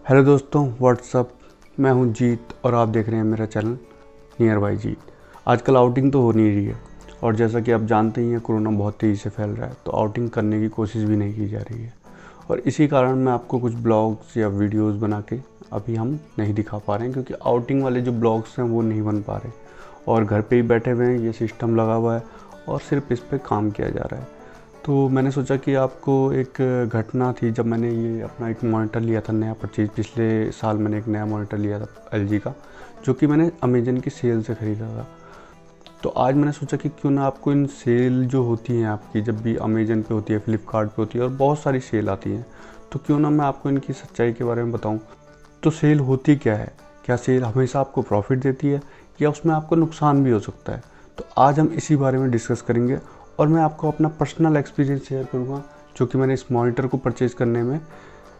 Hello दोस्तों, WhatsApp. मैं हूं जीत और आप देख रहे हैं मेरा चैनल नियर बाई जीत। आजकल आउटिंग तो हो नहीं रही है और जैसा कि आप जानते ही हैं कोरोना बहुत तेज़ी से फैल रहा है, तो आउटिंग करने की कोशिश भी नहीं की जा रही है। और इसी कारण मैं आपको कुछ ब्लॉग्स या वीडियोस बना के अभी हम नहीं दिखा पा रहे हैं, क्योंकि आउटिंग वाले जो ब्लॉग्स हैं वो नहीं बन पा रहे और घर पे ही बैठे हुए हैं, ये सिस्टम लगा हुआ है और सिर्फ इस पर काम किया जा रहा है। तो मैंने सोचा कि आपको एक घटना थी, जब मैंने ये अपना एक मॉनिटर लिया था नया परचेज। पिछले साल मैंने एक नया मॉनिटर लिया था एलजी का, जो कि मैंने अमेजन की सेल से ख़रीदा था। तो आज मैंने सोचा कि क्यों ना आपको इन सेल जो होती हैं आपकी, जब भी अमेजन पे होती है, फ्लिपकार्ट पे होती है और बहुत सारी सेल आती हैं, तो क्यों ना मैं आपको इनकी सच्चाई के बारे में बताऊं। तो सेल होती क्या है, क्या सेल हमेशा आपको प्रॉफिट देती है या उसमें आपको नुकसान भी हो सकता है। तो आज हम इसी बारे में डिस्कस करेंगे और मैं आपको अपना पर्सनल एक्सपीरियंस शेयर करूँगा, जो कि मैंने इस मॉनिटर को परचेज़ करने में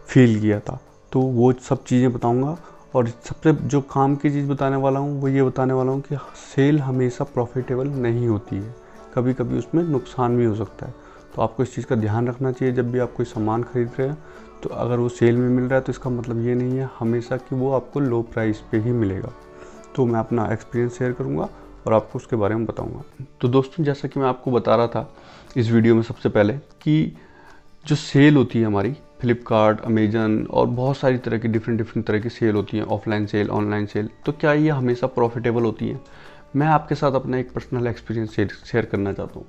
फ़ील किया था। तो वो सब चीज़ें बताऊँगा और सबसे जो काम की चीज़ बताने वाला हूँ वो ये बताने वाला हूँ कि सेल हमेशा प्रॉफिटेबल नहीं होती है, कभी कभी उसमें नुकसान भी हो सकता है। तो आपको इस चीज़ का ध्यान रखना चाहिए जब भी आप कोई सामान खरीद रहे हैं। तो अगर वो सेल में मिल रहा है तो इसका मतलब ये नहीं है हमेशा कि वो आपको लो प्राइस पे ही मिलेगा। तो मैं अपना एक्सपीरियंस शेयर करूँगा और आपको उसके बारे में बताऊँगा। तो दोस्तों, जैसा कि मैं आपको बता रहा था इस वीडियो में सबसे पहले, कि जो सेल होती है हमारी फ्लिपकार्ट, अमेजन और बहुत सारी तरह की डिफरेंट तरह की सेल होती हैं, ऑफलाइन सेल, ऑनलाइन सेल, तो क्या ये हमेशा प्रॉफिटेबल होती हैं? मैं आपके साथ अपना एक पर्सनल एक्सपीरियंस शेयर करना चाहता हूँ।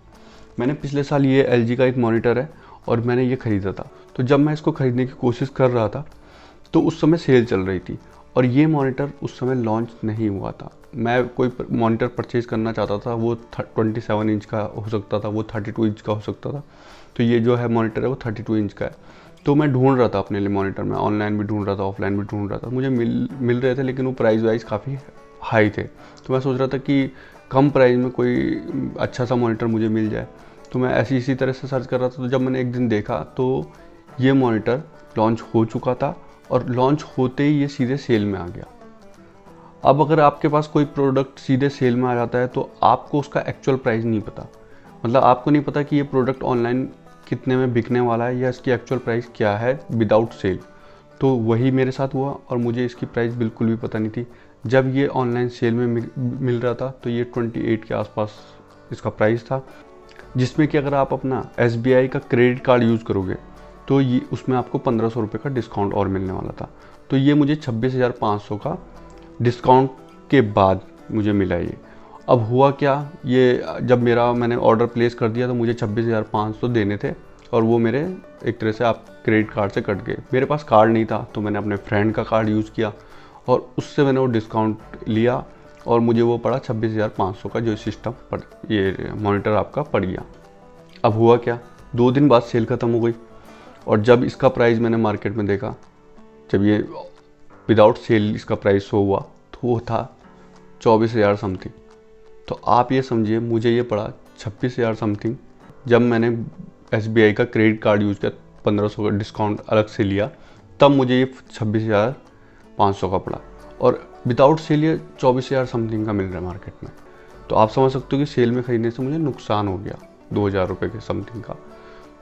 मैंने पिछले साल ये एलजी का एक मॉनिटर है और मैंने ये ख़रीदा था। तो जब मैं इसको ख़रीदने की कोशिश कर रहा था तो उस समय सेल चल रही थी और ये मॉनिटर उस समय लॉन्च नहीं हुआ था। मैं कोई मॉनिटर परचेज़ करना चाहता था, वो 27 इंच का हो सकता था, वो 32 इंच का हो सकता था। तो ये जो है मॉनिटर है वो 32 इंच का है। तो मैं ढूंढ रहा था अपने लिए मॉनिटर, मैं ऑनलाइन भी ढूंढ रहा था, ऑफलाइन भी ढूंढ रहा था। मुझे मिल रहे थे, लेकिन वो प्राइस वाइज काफ़ी हाई थे। तो मैं सोच रहा था कि कम प्राइस में कोई अच्छा सा मॉनिटर मुझे मिल जाए। तो मैं इसी तरह से सर्च कर रहा था। तो जब मैंने एक दिन देखा तो ये मॉनिटर लॉन्च हो चुका था और लॉन्च होते ही ये सीधे सेल में आ गया। अब अगर आपके पास कोई प्रोडक्ट सीधे सेल में आ जाता है तो आपको उसका एक्चुअल प्राइस नहीं पता, मतलब आपको नहीं पता कि ये प्रोडक्ट ऑनलाइन कितने में बिकने वाला है या इसकी एक्चुअल प्राइस क्या है विदाउट सेल। तो वही मेरे साथ हुआ और मुझे इसकी प्राइस बिल्कुल भी पता नहीं थी। जब ये ऑनलाइन सेल में मिल रहा था तो ये 28 के आसपास इसका प्राइस था, जिसमें कि अगर आप अपना SBI का क्रेडिट कार्ड यूज़ करोगे तो ये उसमें आपको 1500 रुपये का डिस्काउंट और मिलने वाला था। तो ये मुझे 26,500 का डिस्काउंट के बाद मुझे मिला ये। अब हुआ क्या, ये जब मैंने ऑर्डर प्लेस कर दिया तो मुझे 26,500 देने थे और वो मेरे एक तरह से आप क्रेडिट कार्ड से कट गए। मेरे पास कार्ड नहीं था तो मैंने अपने फ्रेंड का कार्ड यूज़ किया और उससे मैंने वो डिस्काउंट लिया और मुझे वो पड़ा 26,500 का, जो सिस्टम पर ये मॉनिटर आपका पड़ गया। अब हुआ क्या, 2 दिन बाद सेल ख़त्म हो गई और जब इसका प्राइस मैंने मार्केट में देखा, जब ये विदाउट सेल इसका प्राइस शो हुआ तो वो था 24,000 समथिंग। तो आप ये समझिए मुझे ये पड़ा 26,000 समथिंग। जब मैंने SBI का क्रेडिट कार्ड यूज़ किया, 1500 का डिस्काउंट अलग से लिया, तब मुझे ये 26,500 का पड़ा और विदाउट सेल ये 24,000 समथिंग का मिल रहा है मार्केट में। तो आप समझ सकते हो कि सेल में ख़रीदने से मुझे नुकसान हो गया 2,000 रुपये के समथिंग का।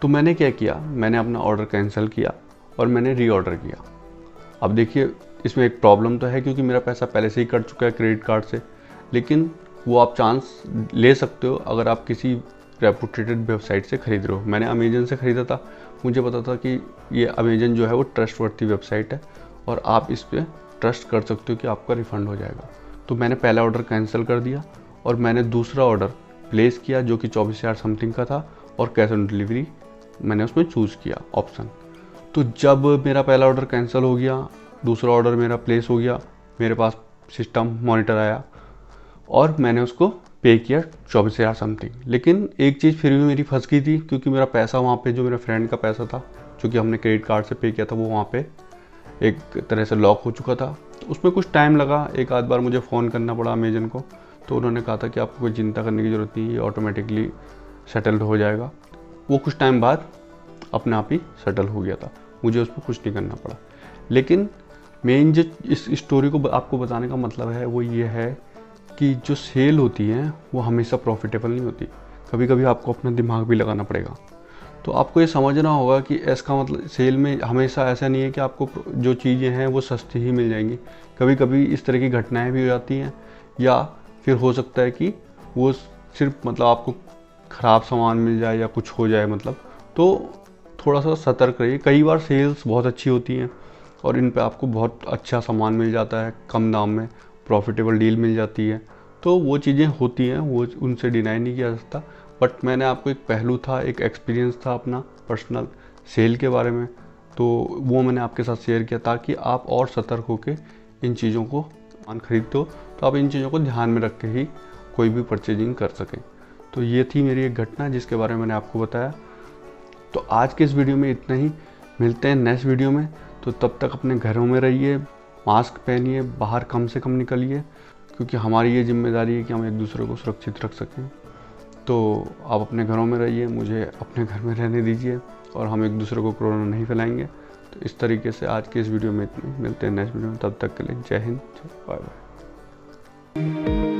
तो मैंने क्या किया, मैंने अपना ऑर्डर कैंसिल किया और मैंने रीऑर्डर किया। अब देखिए इसमें एक प्रॉब्लम तो है क्योंकि मेरा पैसा पहले से ही कट चुका है क्रेडिट कार्ड से, लेकिन वो आप चांस ले सकते हो अगर आप किसी रेपुटेटेड वेबसाइट से ख़रीद रहे हो। मैंने अमेजन से ख़रीदा था, मुझे पता था कि ये अमेजन जो है वो ट्रस्टवर्थी वेबसाइट है और आप इस पर ट्रस्ट कर सकते हो कि आपका रिफ़ंड हो जाएगा। तो मैंने पहला ऑर्डर कैंसिल कर दिया और मैंने दूसरा ऑर्डर प्लेस किया जो कि 24,000 समथिंग का था और कैश ऑन डिलीवरी मैंने उसमें चूज़ किया ऑप्शन। तो जब मेरा पहला ऑर्डर कैंसिल हो गया, दूसरा ऑर्डर मेरा प्लेस हो गया, मेरे पास सिस्टम मॉनिटर आया और मैंने उसको पे किया 24,000 समथिंग। लेकिन एक चीज़ फिर भी मेरी फंस गई थी, क्योंकि मेरा पैसा वहाँ पे, जो मेरे फ्रेंड का पैसा था जो कि हमने क्रेडिट कार्ड से पे किया था, वो वहाँ पे एक तरह से लॉक हो चुका था। तो उसमें कुछ टाइम लगा, एक आध बार मुझे फ़ोन करना पड़ा अमेजन को। तो उन्होंने कहा था कि आपको कोई चिंता करने की ज़रूरत नहीं है, ये ऑटोमेटिकली सेटल्ड हो जाएगा। वो कुछ टाइम बाद अपने आप ही सेटल हो गया था, मुझे उस पर कुछ नहीं करना पड़ा। लेकिन मेन जो इस स्टोरी को आपको बताने का मतलब है वो ये है कि जो सेल होती है वो हमेशा प्रॉफिटेबल नहीं होती, कभी कभी आपको अपना दिमाग भी लगाना पड़ेगा। तो आपको ये समझना होगा कि इसका मतलब सेल में हमेशा ऐसा नहीं है कि आपको जो चीज़ें हैं वो सस्ती ही मिल जाएंगी। कभी कभी इस तरह की घटनाएं भी हो जाती हैं, या फिर हो सकता है कि वो सिर्फ मतलब आपको ख़राब सामान मिल जाए या कुछ हो जाए, मतलब तो थोड़ा सा सतर्क रहिए। कई बार सेल्स बहुत अच्छी होती हैं और इन पे आपको बहुत अच्छा सामान मिल जाता है, कम दाम में प्रॉफिटेबल डील मिल जाती है। तो वो चीज़ें होती हैं, वो उनसे डिनाई नहीं किया जा सकता। बट मैंने आपको एक पहलू था, एक एक्सपीरियंस था अपना पर्सनल सेल के बारे में, तो वो मैंने आपके साथ शेयर किया ताकि आप और सतर्क होकर इन चीज़ों को सामान खरीदते हो तो आप इन चीज़ों को ध्यान में रख के ही कोई भी परचेजिंग कर सकें। तो ये थी मेरी एक घटना जिसके बारे में मैंने आपको बताया। तो आज के इस वीडियो में इतना ही, मिलते हैं नेक्स्ट वीडियो में। तो तब तक अपने घरों में रहिए, मास्क पहनिए, बाहर कम से कम निकलिए, क्योंकि हमारी ये जिम्मेदारी है कि हम एक दूसरे को सुरक्षित रख सकें। तो आप अपने घरों में रहिए, मुझे अपने घर में रहने दीजिए और हम एक दूसरे को कोरोना नहीं फैलाएंगे। तो इस तरीके से आज के इस वीडियो में इतनी, मिलते हैं नेक्स्ट वीडियो में। तब तक के लिए जय हिंद, बाय बाय।